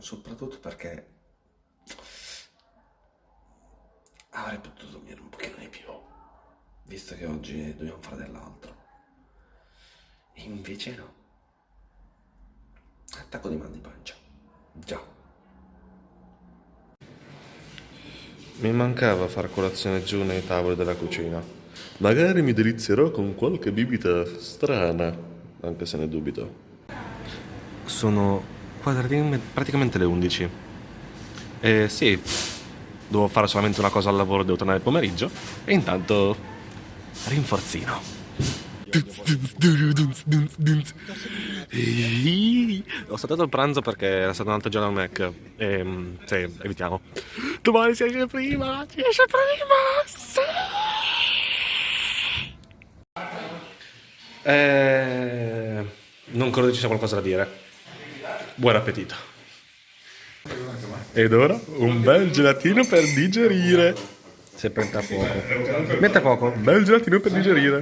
soprattutto perché avrei potuto dormire un pochino di più, visto che oggi dobbiamo fare dell'altro. E invece no. Attacco di mal di pancia. Già. Mi mancava far colazione giù nei tavoli della cucina. Magari mi delizierò con qualche bibita strana, anche se ne dubito. Sono praticamente le 11. E sì, devo fare solamente una cosa al lavoro, devo tornare il pomeriggio. E intanto rinforzino. Ho saltato il pranzo perché era stato un altro giorno al Mac. Sì, evitiamo. Domani si esce prima! Si esce prima! Sì! Non credo ci sia qualcosa da dire. Buon appetito. Ed ora un bel gelatino per digerire. Se prende a fuoco. Mette a fuoco. Bel gelatino per digerire.